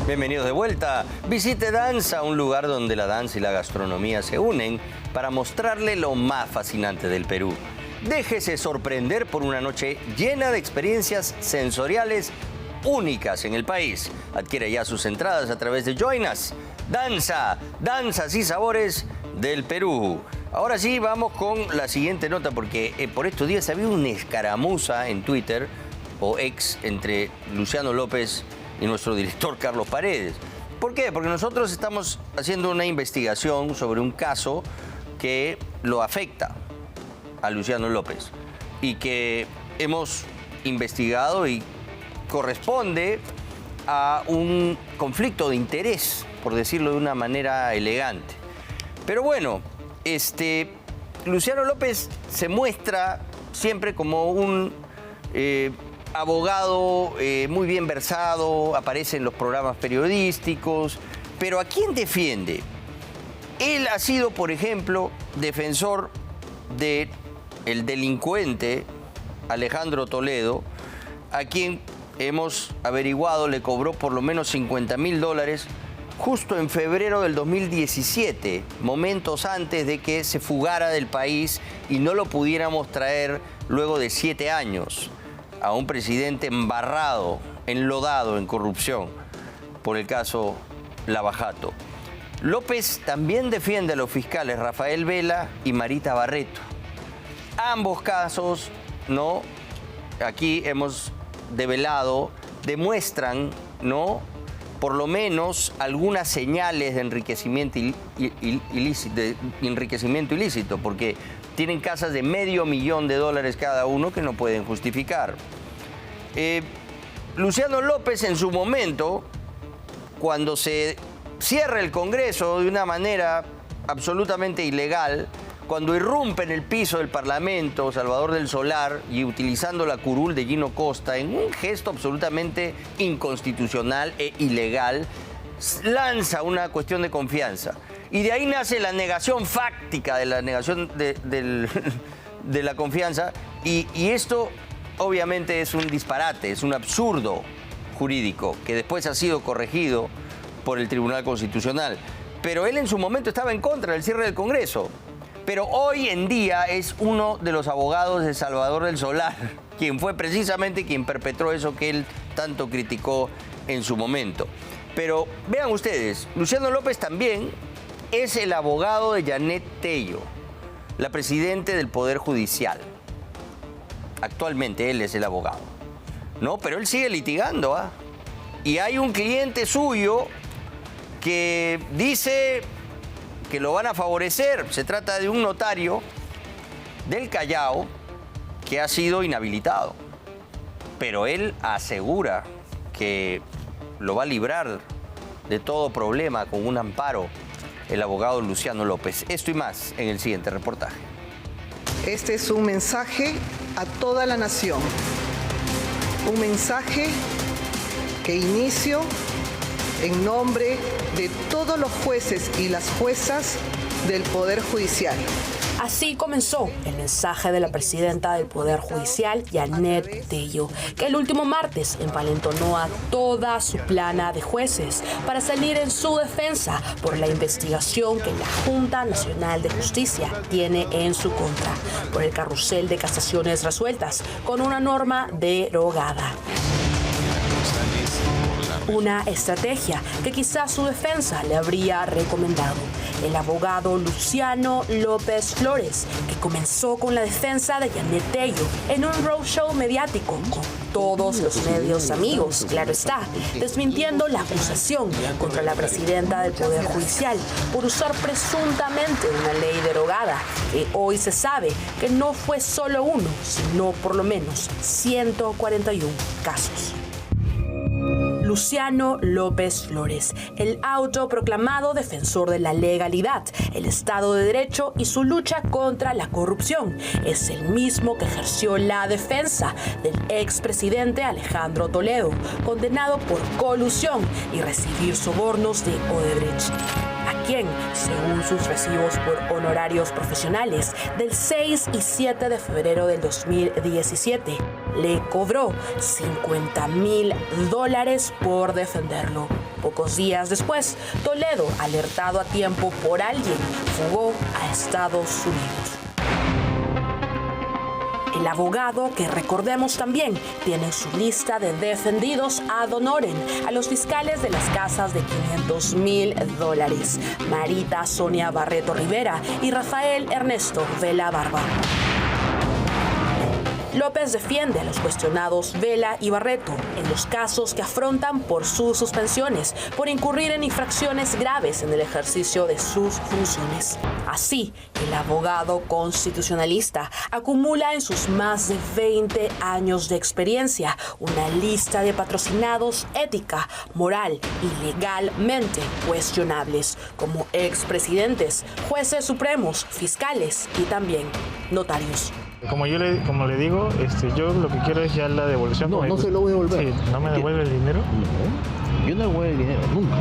Bienvenidos de vuelta. Visite Danza, un lugar donde la danza y la gastronomía se unen para mostrarle lo más fascinante del Perú. Déjese sorprender por una noche llena de experiencias sensoriales únicas en el país. Adquiere ya sus entradas a través de Join Us. Danza, danzas y sabores del Perú. Ahora sí, vamos con la siguiente nota, porque por estos días había una escaramuza en Twitter o ex entre Luciano López y nuestro director Carlos Paredes. ¿Por qué? Porque nosotros estamos haciendo una investigación sobre un caso que lo afecta a Luciano López y que hemos investigado y corresponde a un conflicto de interés, por decirlo de una manera elegante. Pero bueno, Luciano López se muestra siempre como un abogado muy bien versado, aparece en los programas periodísticos, pero ¿a quién defiende? Él ha sido, por ejemplo, defensor del delincuente Alejandro Toledo, a quien hemos averiguado le cobró por lo menos $50.000 justo en febrero del 2017, momentos antes de que se fugara del país y no lo pudiéramos traer luego de 7 años. A un presidente embarrado, enlodado en corrupción por el caso Lava Jato. López también defiende a los fiscales Rafael Vela y Marita Barreto. Ambos casos, ¿no? Aquí hemos develado, demuestran, ¿no?, por lo menos algunas señales de enriquecimiento ilícito, porque tienen casas de $500,000 cada uno que no pueden justificar. Luciano López, en su momento, cuando se cierra el Congreso de una manera absolutamente ilegal, cuando irrumpe en el piso del Parlamento Salvador del Solar y utilizando la curul de Gino Costa en un gesto absolutamente inconstitucional e ilegal, lanza una cuestión de confianza. Y de ahí nace la negación fáctica de la negación de la confianza. Y esto obviamente es un disparate, es un absurdo jurídico que después ha sido corregido por el Tribunal Constitucional. Pero él en su momento estaba en contra del cierre del Congreso. Pero hoy en día es uno de los abogados de Salvador del Solar, quien fue precisamente quien perpetró eso que él tanto criticó en su momento. Pero vean ustedes, Luciano López también es el abogado de Janet Tello, la presidenta del Poder Judicial. Actualmente él es el abogado, ¿no? Pero él sigue litigando, ¿ah? Y hay un cliente suyo que dice que lo van a favorecer. Se trata de un notario del Callao que ha sido inhabilitado. Pero él asegura que lo va a librar de todo problema con un amparo el abogado Luciano López. Esto y más en el siguiente reportaje. Este es un mensaje a toda la nación. Un mensaje que inicio en nombre de todos los jueces y las juezas del Poder Judicial. Así comenzó el mensaje de la presidenta del Poder Judicial, Janet Tello, que el último martes envalentonó a toda su plana de jueces para salir en su defensa por la investigación que la Junta Nacional de Justicia tiene en su contra por el carrusel de casaciones resueltas con una norma derogada. Una estrategia que quizás su defensa le habría recomendado. El abogado Luciano López Flores, que comenzó con la defensa de Janet Tello en un roadshow mediático con todos los medios amigos, claro está, desmintiendo la acusación contra la presidenta del Poder Judicial por usar presuntamente una ley derogada, que hoy se sabe que no fue solo uno, sino por lo menos 141 casos. Luciano López Flores, el autoproclamado defensor de la legalidad, el Estado de Derecho y su lucha contra la corrupción, es el mismo que ejerció la defensa del expresidente Alejandro Toledo, condenado por colusión y recibir sobornos de Odebrecht, a quien, según sus recibos por honorarios profesionales del 6 y 7 de febrero del 2017, le cobró $50.000 por defenderlo. Pocos días después, Toledo, alertado a tiempo por alguien, fugó a Estados Unidos. El abogado, que recordemos también, tiene en su lista de defendidos ad honorem a los fiscales de las casas de $500,000, Marita Sonia Barreto Rivera y Rafael Ernesto Vela Barba. López defiende a los cuestionados Vela y Barreto en los casos que afrontan por sus suspensiones, por incurrir en infracciones graves en el ejercicio de sus funciones. Así, el abogado constitucionalista acumula en sus más de 20 años de experiencia una lista de patrocinados ética, moral y legalmente cuestionables, como expresidentes, jueces supremos, fiscales y también notarios. Como le digo, yo lo que quiero es ya la devolución. No se lo voy a devolver. Sí, ¿no me devuelve el dinero? No, yo no devuelvo el dinero, nunca.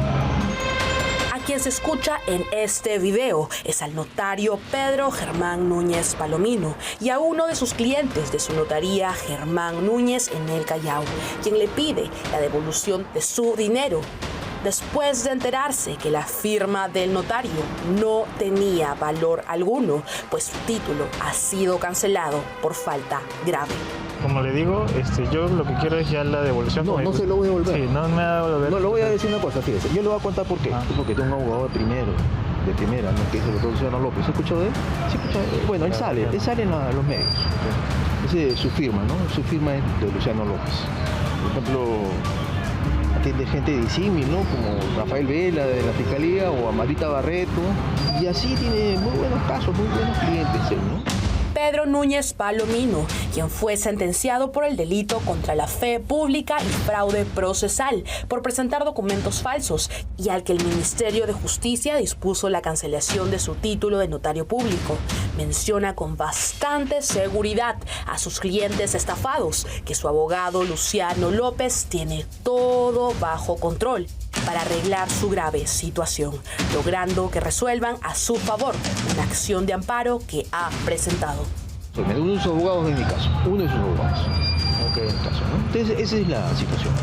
A quien se escucha en este video es al notario Pedro Germán Núñez Palomino y a uno de sus clientes de su notaría, Germán Núñez, en el Callao, quien le pide la devolución de su dinero, después de enterarse que la firma del notario no tenía valor alguno, pues su título ha sido cancelado por falta grave. Como le digo, yo lo que quiero es ya la devolución. No se lo voy a devolver. Sí, no me va a devolver. No, le voy a decir una cosa, fíjese. Yo le voy a contar por qué. Porque tengo un abogado de primera, ¿no? Que es el doctor Luciano López. ¿Se escuchó de él? Sí, bueno, él sale en los medios. Esa es su firma, ¿no? Su firma es de Luciano López. Por ejemplo, atiende gente de disímil, ¿no? Como Rafael Vela de la Fiscalía o a Marita Barreto. Y así tiene muy buenos casos, muy buenos clientes él, ¿no? Pedro Núñez Palomino, quien fue sentenciado por el delito contra la fe pública y fraude procesal por presentar documentos falsos y al que el Ministerio de Justicia dispuso la cancelación de su título de notario público, menciona con bastante seguridad a sus clientes estafados que su abogado Luciano López tiene todo bajo control para arreglar su grave situación, logrando que resuelvan a su favor una acción de amparo que ha presentado. Uno de sus abogados es mi caso, uno de sus abogados. Okay. En el caso, ¿no? Entonces, esa es la situación.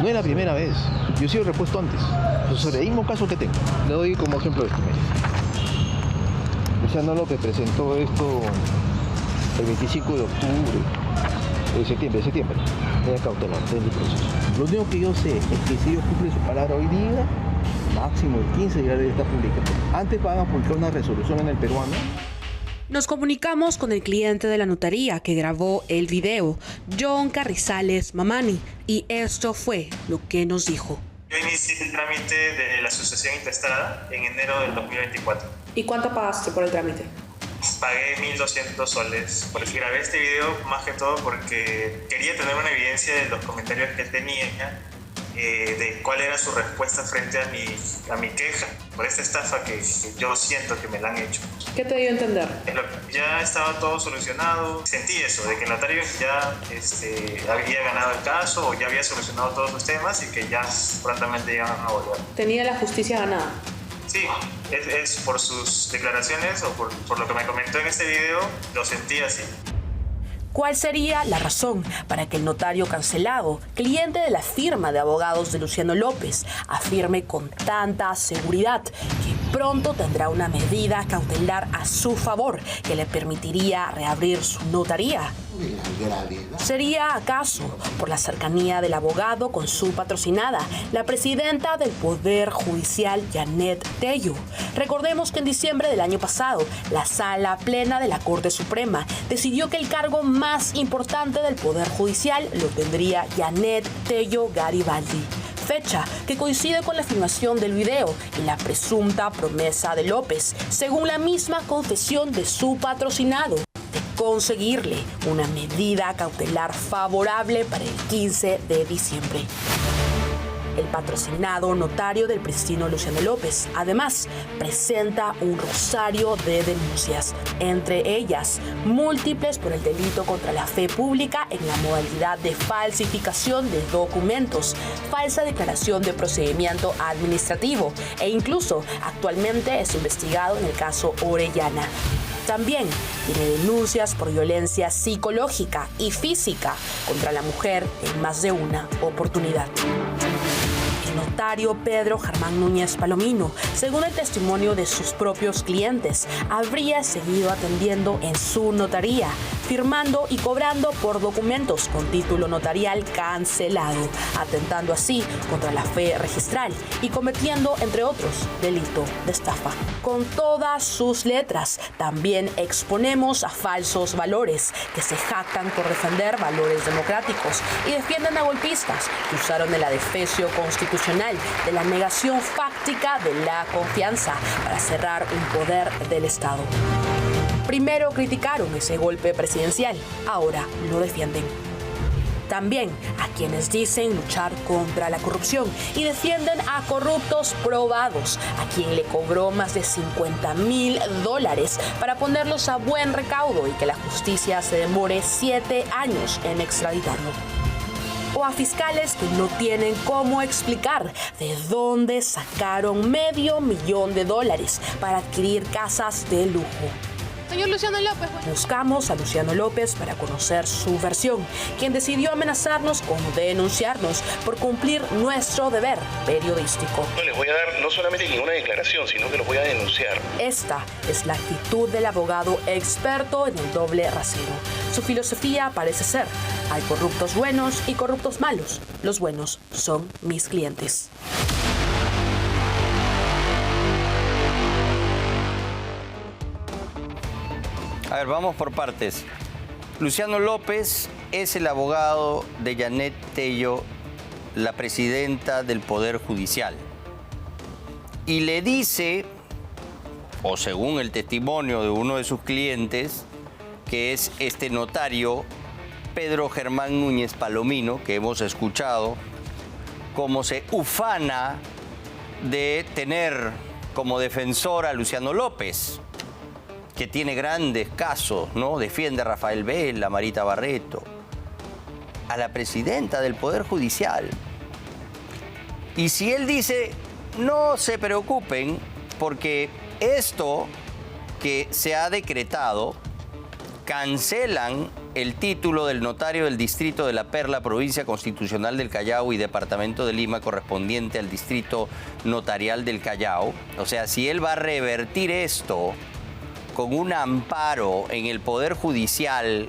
No es la primera vez, yo he sido repuesto antes. Sobre el mismo caso que tengo, le doy como ejemplo esto. Luciano López presentó esto el 25 de octubre, de septiembre, es cautelar, es el proceso. Lo único que yo sé es que si ellos cumplen su palabra hoy día, máximo el 15 ya debe estar publicado. Antes van a publicar una resolución en el peruano. Nos comunicamos con el cliente de la notaría que grabó el video, John Carrizales Mamani, y esto fue lo que nos dijo. Yo inicié el trámite de la sucesión intestada en enero del 2024. ¿Y cuánto pagaste por el trámite? Pagué 1.200 soles. Porque grabé este video más que todo porque quería tener una evidencia de los comentarios que él tenía, de cuál era su respuesta frente a mi queja por esta estafa que yo siento que me la han hecho. ¿Qué te dio a entender? Ya estaba todo solucionado. Sentí eso, de que el notario ya había ganado el caso o ya había solucionado todos los temas y que ya prontamente iban a volver. ¿Tenía la justicia ganada? Sí, es por sus declaraciones o por lo que me comentó en este video, lo sentí así. ¿Cuál sería la razón para que el notario cancelado, cliente de la firma de abogados de Luciano López, afirme con tanta seguridad que pronto tendrá una medida cautelar a su favor que le permitiría reabrir su notaría? ¿Sería acaso por la cercanía del abogado con su patrocinada, la presidenta del Poder Judicial, Janet Tello? Recordemos que en diciembre del año pasado, la Sala Plena de la Corte Suprema decidió que el cargo más importante del Poder Judicial lo tendría Janet Tello Garibaldi. Fecha que coincide con la filmación del video y la presunta promesa de López, según la misma confesión de su patrocinado, conseguirle una medida cautelar favorable para el 15 de diciembre. El patrocinado notario del pristino Luciano López, además, presenta un rosario de denuncias, entre ellas múltiples por el delito contra la fe pública en la modalidad de falsificación de documentos, falsa declaración de procedimiento administrativo e incluso actualmente es investigado en el caso Orellana. También tiene denuncias por violencia psicológica y física contra la mujer en más de una oportunidad. En notario Pedro Germán Núñez Palomino, según el testimonio de sus propios clientes, habría seguido atendiendo en su notaría, firmando y cobrando por documentos con título notarial cancelado, atentando así contra la fe registral y cometiendo, entre otros, delito de estafa. Con todas sus letras, también exponemos a falsos valores que se jactan por defender valores democráticos y defienden a golpistas que usaron el adefesio constitucional de la negación fáctica de la confianza para cerrar un poder del Estado. Primero criticaron ese golpe presidencial, ahora lo defienden. También a quienes dicen luchar contra la corrupción y defienden a corruptos probados, a quien le cobró más de $50,000 para ponerlos a buen recaudo y que la justicia se demore 7 años en extraditarlo. O a fiscales que no tienen cómo explicar de dónde sacaron $500,000 para adquirir casas de lujo. Señor Luciano López. Buscamos a Luciano López para conocer su versión, quien decidió amenazarnos con denunciarnos por cumplir nuestro deber periodístico. No les voy a dar no solamente ninguna declaración, sino que los voy a denunciar. Esta es la actitud del abogado experto en el doble rasero. Su filosofía parece ser: hay corruptos buenos y corruptos malos. Los buenos son mis clientes. A ver, vamos por partes. Luciano López es el abogado de Yanet Tello, la presidenta del Poder Judicial. Y le dice, o según el testimonio de uno de sus clientes, que es este notario Pedro Germán Núñez Palomino, que hemos escuchado, cómo se ufana de tener como defensor a Luciano López, que tiene grandes casos, ¿no? Defiende a Rafael Vela, a Marita Barreto, a la presidenta del Poder Judicial. Y si él dice, no se preocupen, porque esto que se ha decretado, cancelan el título del notario del distrito de La Perla, provincia constitucional del Callao y departamento de Lima, correspondiente al distrito notarial del Callao. O sea, si él va a revertir esto con un amparo en el Poder Judicial,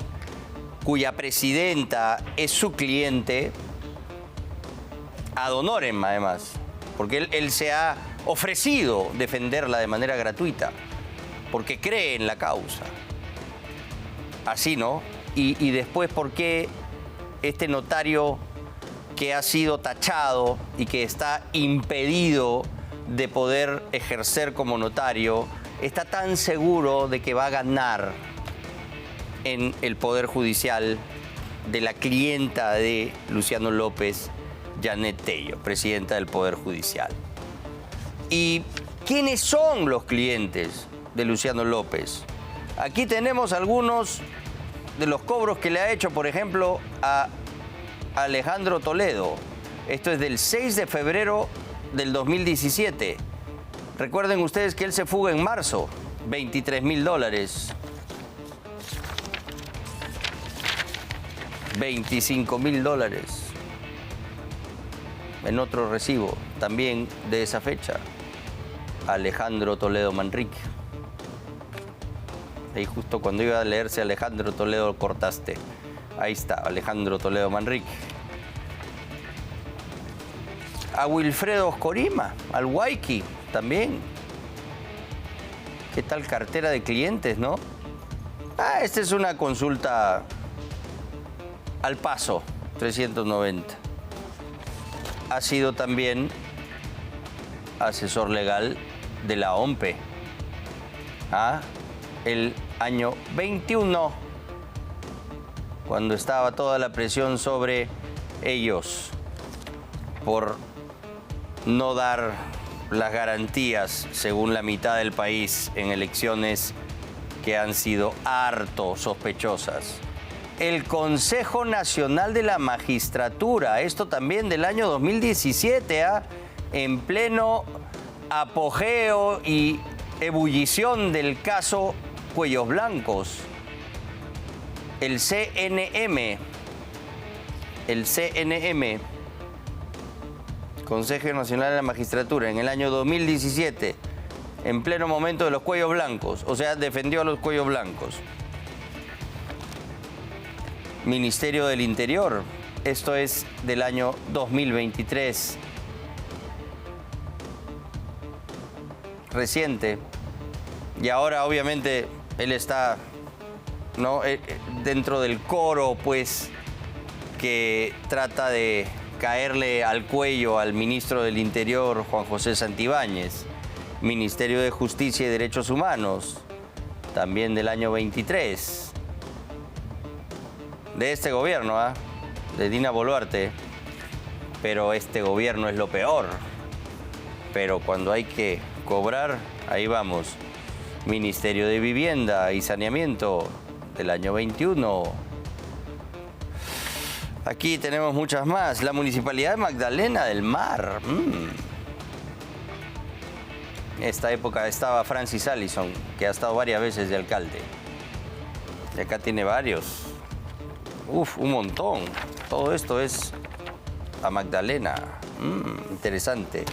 cuya presidenta es su cliente, ad honorem además, porque él se ha ofrecido defenderla de manera gratuita, porque cree en la causa. Así, ¿no? Y después, ¿por qué este notario que ha sido tachado y que está impedido de poder ejercer como notario está tan seguro de que va a ganar en el Poder Judicial de la clienta de Luciano López, Yanet Tello, presidenta del Poder Judicial? ¿Y quiénes son los clientes de Luciano López? Aquí tenemos algunos de los cobros que le ha hecho, por ejemplo, a Alejandro Toledo. Esto es del 6 de febrero del 2017. Recuerden ustedes que él se fuga en marzo, $23,000. $25,000 en otro recibo, también de esa fecha. Alejandro Toledo Manrique. Ahí justo cuando iba a leerse Alejandro Toledo cortaste. Ahí está, Alejandro Toledo Manrique. A Wilfredo Oscorima, al Waiki, también. ¿Qué tal cartera de clientes, no? Esta es una consulta al paso, 390. Ha sido también asesor legal de la OMPE. El año 21, cuando estaba toda la presión sobre ellos por no dar las garantías, según la mitad del país, en elecciones que han sido harto sospechosas. El Consejo Nacional de la Magistratura, esto también del año 2017, en pleno apogeo y ebullición del caso Cuellos Blancos. El CNM, Consejo Nacional de la Magistratura, en el año 2017, en pleno momento de los cuellos blancos, o sea, defendió a los cuellos blancos. Ministerio del Interior, esto es del año 2023. Reciente. Y ahora, obviamente, él está, ¿no?, dentro del coro, pues, que trata de caerle al cuello al ministro del Interior, Juan José Santibáñez. Ministerio de Justicia y Derechos Humanos, también del año 23. De este gobierno, de Dina Boluarte. Pero este gobierno es lo peor. Pero cuando hay que cobrar, ahí vamos. Ministerio de Vivienda y Saneamiento del año 21. Aquí tenemos muchas más. La Municipalidad de Magdalena del Mar. Esta época estaba Francis Allison, que ha estado varias veces de alcalde. Y acá tiene varios. Un montón. Todo esto es a Magdalena. Interesante.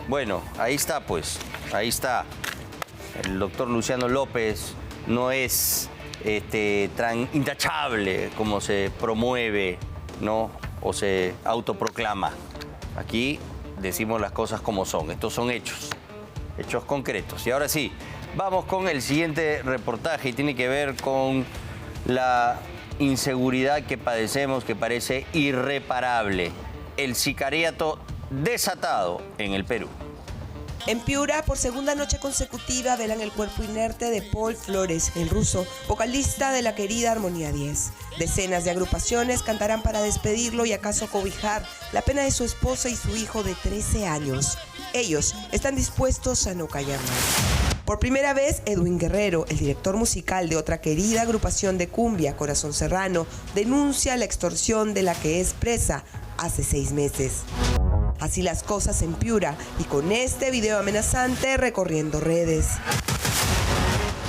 Bueno, ahí está, pues. Ahí está. El doctor Luciano López no es tan intachable como se promueve, ¿no?, o se autoproclama. Aquí decimos las cosas como son. Estos son hechos. Hechos concretos. Y ahora sí, vamos con el siguiente reportaje y tiene que ver con la inseguridad que padecemos, que parece irreparable. El sicariato desatado en el Perú. En Piura, por segunda noche consecutiva, velan el cuerpo inerte de Paul Flores, en ruso, vocalista de la querida Armonía 10. Decenas de agrupaciones cantarán para despedirlo y acaso cobijar la pena de su esposa y su hijo de 13 años. Ellos están dispuestos a no callar más. Por primera vez, Edwin Guerrero, el director musical de otra querida agrupación de cumbia, Corazón Serrano, denuncia la extorsión de la que es presa hace 6 meses. Así las cosas en Piura y con este video amenazante recorriendo redes.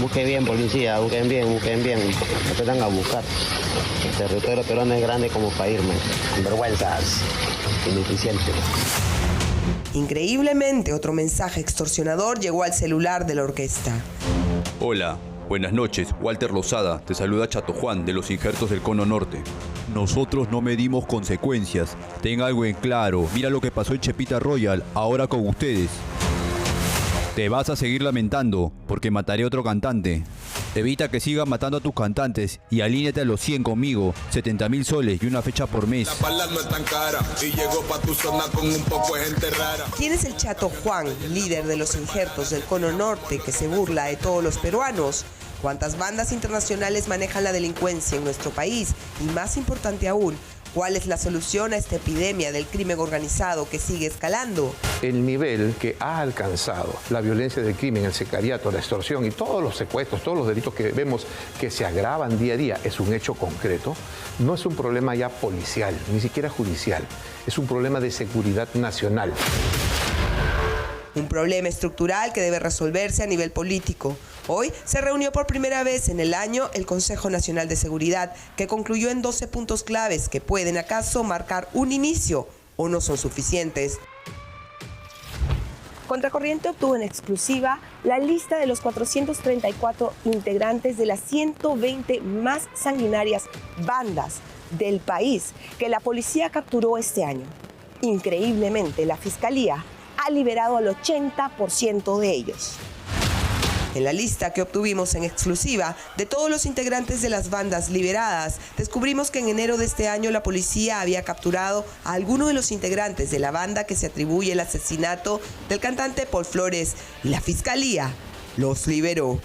Busquen bien, policía, busquen bien, no te dan a buscar. El territorio peruano es grande como para irme. Vergüenzas, ineficiente. Increíblemente, otro mensaje extorsionador llegó al celular de la orquesta. Hola, buenas noches, Walter Lozada, te saluda Chato Juan de los Injertos del Cono Norte. Nosotros no medimos consecuencias, ten algo en claro, mira lo que pasó en Chepita Royal, ahora con ustedes. Te vas a seguir lamentando, porque mataré a otro cantante. Evita que sigan matando a tus cantantes y alíñate a los 100 conmigo, 70.000 soles y una fecha por mes. La pala no es tan cara y llegó pa' tu zona con un poco de gente rara. ¿Quién es el Chato Juan, líder de los Injertos del Cono Norte, que se burla de todos los peruanos? ¿Cuántas bandas internacionales manejan la delincuencia en nuestro país? Y más importante aún, ¿cuál es la solución a esta epidemia del crimen organizado que sigue escalando? El nivel que ha alcanzado la violencia del crimen, el sicariato, la extorsión y todos los secuestros, todos los delitos que vemos que se agravan día a día, es un hecho concreto. No es un problema ya policial, ni siquiera judicial. Es un problema de seguridad nacional. Un problema estructural que debe resolverse a nivel político. Hoy se reunió por primera vez en el año el Consejo Nacional de Seguridad, que concluyó en 12 puntos claves que pueden acaso marcar un inicio o no son suficientes. Contracorriente obtuvo en exclusiva la lista de los 434 integrantes de las 120 más sanguinarias bandas del país que la policía capturó este año. Increíblemente, la Fiscalía ha liberado al 80% de ellos. En la lista que obtuvimos en exclusiva de todos los integrantes de las bandas liberadas, descubrimos que en enero de este año la policía había capturado a alguno de los integrantes de la banda que se atribuye el asesinato del cantante Paul Flores y la Fiscalía los liberó.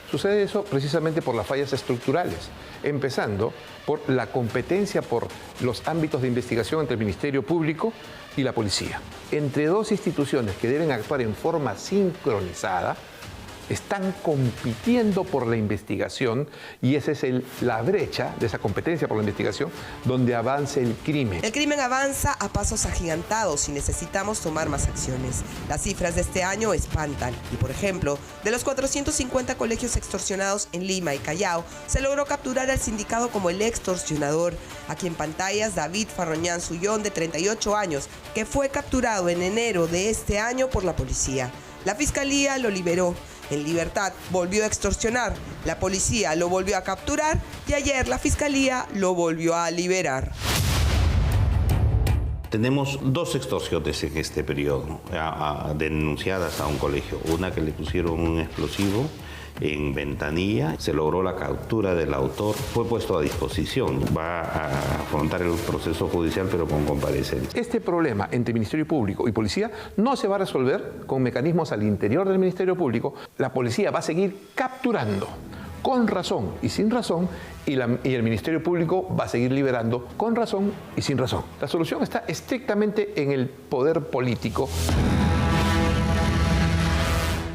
Sucede eso precisamente por las fallas estructurales, empezando por la competencia por los ámbitos de investigación entre el Ministerio Público y la policía. Entre dos instituciones que deben actuar en forma sincronizada, están compitiendo por la investigación y esa es la brecha de esa competencia por la investigación donde avance el crimen. El crimen avanza a pasos agigantados y necesitamos tomar más acciones. Las cifras de este año espantan y, por ejemplo, de los 450 colegios extorsionados en Lima y Callao, se logró capturar al sindicado como el extorsionador. Aquí en pantallas, David Farroñán Sullón, de 38 años, que fue capturado en enero de este año por la policía. La fiscalía lo liberó. En libertad volvió a extorsionar. La policía lo volvió a capturar y ayer la fiscalía lo volvió a liberar. Tenemos 2 extorsiones en este periodo denunciadas a un colegio. Una que le pusieron un explosivo en Ventanilla, se logró la captura del autor, fue puesto a disposición, va a afrontar el proceso judicial pero con comparecencia. Este problema entre Ministerio Público y Policía no se va a resolver con mecanismos al interior del Ministerio Público. La Policía va a seguir capturando con razón y sin razón y el Ministerio Público va a seguir liberando con razón y sin razón. La solución está estrictamente en el poder político.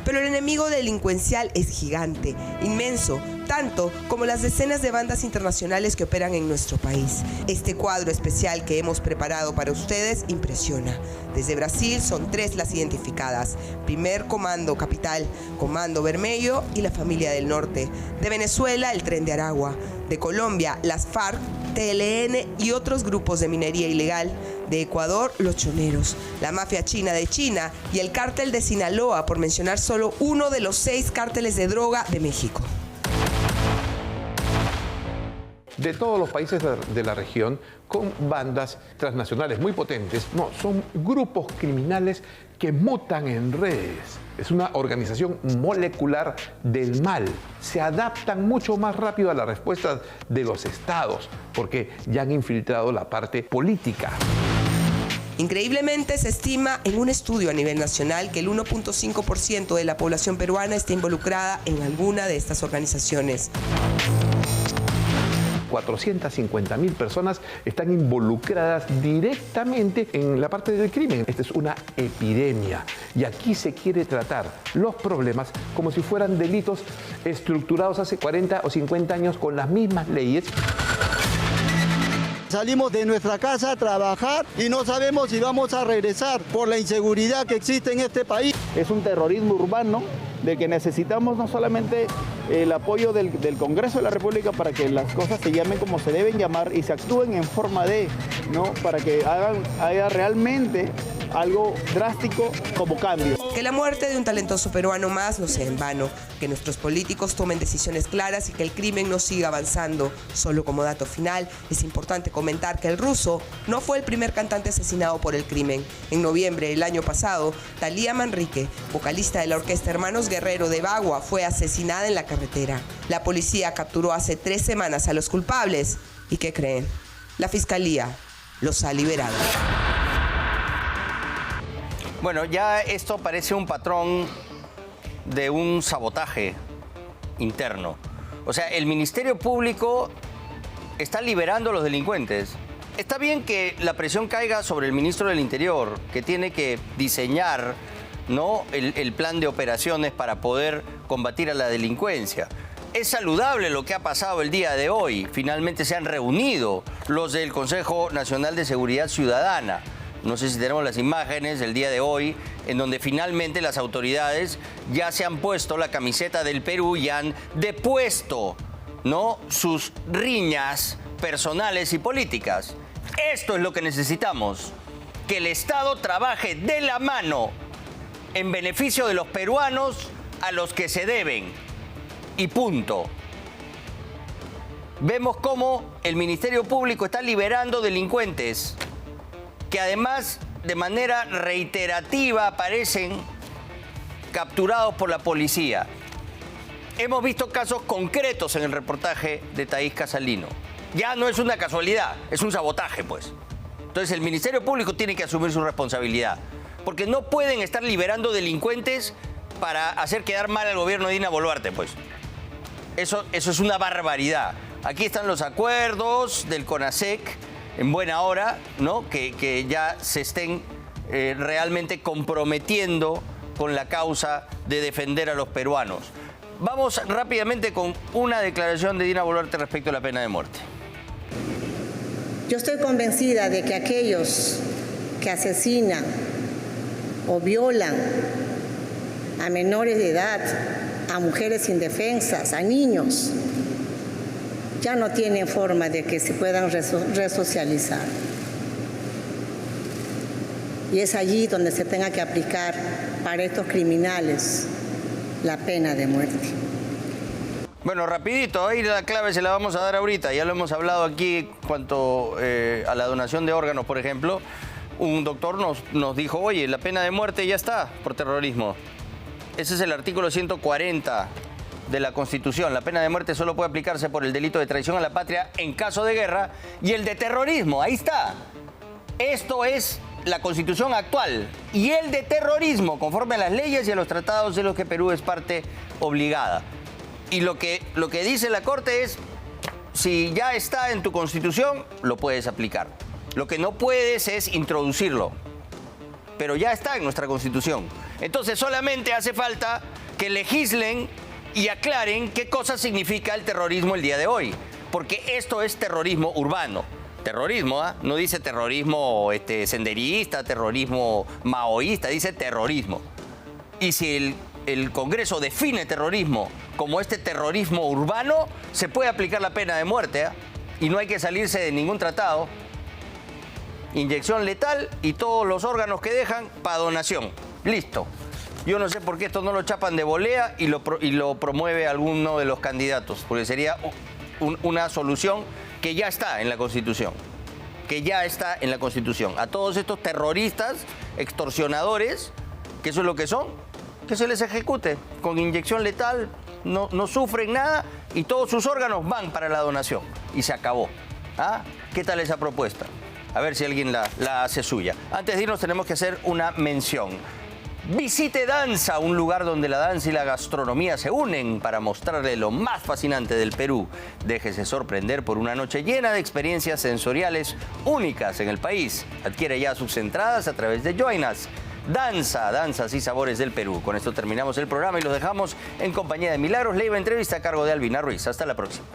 Pero el enemigo delincuencial es gigante, inmenso, tanto como las decenas de bandas internacionales que operan en nuestro país. Este cuadro especial que hemos preparado para ustedes impresiona. Desde Brasil son 3 las identificadas. Primer Comando Capital, Comando Vermelho y la Familia del Norte. De Venezuela, el Tren de Aragua. De Colombia, las FARC, TLN y otros grupos de minería ilegal. De Ecuador, los choneros, la mafia china de China y el cártel de Sinaloa, por mencionar solo uno de los 6 cárteles de droga de México. De todos los países de la región, con bandas transnacionales muy potentes, no, son grupos criminales que mutan en redes. Es una organización molecular del mal. Se adaptan mucho más rápido a las respuestas de los estados, porque ya han infiltrado la parte política. Increíblemente, se estima en un estudio a nivel nacional que el 1.5% de la población peruana está involucrada en alguna de estas organizaciones. 450.000 personas están involucradas directamente en la parte del crimen. Esta es una epidemia y aquí se quiere tratar los problemas como si fueran delitos estructurados hace 40 o 50 años con las mismas leyes. Salimos de nuestra casa a trabajar y no sabemos si vamos a regresar por la inseguridad que existe en este país. Es un terrorismo urbano de que necesitamos no solamente el apoyo del Congreso de la República para que las cosas se llamen como se deben llamar y se actúen en forma de, ¿no? Para que haya realmente algo drástico como cambio. Que la muerte de un talentoso peruano más no sea en vano, que nuestros políticos tomen decisiones claras y que el crimen no siga avanzando. Solo como dato final, es importante comentar que el ruso no fue el primer cantante asesinado por el crimen. En noviembre del año pasado, Thalía Manrique, vocalista de la orquesta Hermanos Guerrero de Bagua, fue asesinada en la carretera. La policía capturó hace 3 semanas a los culpables. ¿Y qué creen? La fiscalía los ha liberado. Bueno, ya esto parece un patrón de un sabotaje interno. O sea, el Ministerio Público está liberando a los delincuentes. Está bien que la presión caiga sobre el ministro del Interior, que tiene que diseñar, ¿no?, el plan de operaciones para poder combatir a la delincuencia. Es saludable lo que ha pasado el día de hoy. Finalmente se han reunido los del Consejo Nacional de Seguridad Ciudadana. No sé si tenemos las imágenes del día de hoy, en donde finalmente las autoridades ya se han puesto la camiseta del Perú y han depuesto, ¿no?, sus riñas personales y políticas. Esto es lo que necesitamos, que el Estado trabaje de la mano en beneficio de los peruanos a los que se deben. Y punto. Vemos cómo el Ministerio Público está liberando delincuentes que además de manera reiterativa aparecen capturados por la policía. Hemos visto casos concretos en el reportaje de Thaís Casalino. Ya no es una casualidad, es un sabotaje, pues. Entonces el Ministerio Público tiene que asumir su responsabilidad, porque no pueden estar liberando delincuentes para hacer quedar mal al gobierno de Dina Boluarte, pues. Eso es una barbaridad. Aquí están los acuerdos del CONASEC, en buena hora, ¿no?, que ya se estén realmente comprometiendo con la causa de defender a los peruanos. Vamos rápidamente con una declaración de Dina Boluarte respecto a la pena de muerte. Yo estoy convencida de que aquellos que asesinan o violan a menores de edad, a mujeres indefensas, a niños, ya no tienen forma de que se puedan resocializar. Y es allí donde se tenga que aplicar para estos criminales la pena de muerte. Bueno, rapidito, ahí la clave se la vamos a dar ahorita. Ya lo hemos hablado aquí cuanto a la donación de órganos, por ejemplo. Un doctor nos dijo, oye, la pena de muerte ya está por terrorismo. Ese es el artículo 140 de la Constitución. La pena de muerte solo puede aplicarse por el delito de traición a la patria en caso de guerra y el de terrorismo. Ahí está. Esto es la Constitución actual. Y el de terrorismo, conforme a las leyes y a los tratados de los que Perú es parte obligada. Y lo que dice la Corte es, si ya está en tu Constitución, lo puedes aplicar. Lo que no puedes es introducirlo. Pero ya está en nuestra Constitución. Entonces solamente hace falta que legislen y aclaren qué cosa significa el terrorismo el día de hoy. Porque esto es terrorismo urbano. Terrorismo, ¿eh? No dice terrorismo senderista, terrorismo maoísta, dice terrorismo. Y si el Congreso define terrorismo como este terrorismo urbano, se puede aplicar la pena de muerte, ¿eh? Y no hay que salirse de ningún tratado. Inyección letal y todos los órganos que dejan para donación. Listo. Yo no sé por qué esto no lo chapan de volea y lo promueve alguno de los candidatos, porque sería una solución que ya está en la Constitución. Que ya está en la Constitución. A todos estos terroristas, extorsionadores, que eso es lo que son, que se les ejecute con inyección letal, no sufren nada y todos sus órganos van para la donación. Y se acabó. ¿Ah? ¿Qué tal esa propuesta? A ver si alguien la hace suya. Antes de irnos tenemos que hacer una mención. Visite Danza, un lugar donde la danza y la gastronomía se unen para mostrarle lo más fascinante del Perú. Déjese sorprender por una noche llena de experiencias sensoriales únicas en el país. Adquiere ya sus entradas a través de Join Us. Danza, danzas y sabores del Perú. Con esto terminamos el programa y los dejamos en compañía de Milagros Leiva, entrevista a cargo de Albina Ruiz. Hasta la próxima.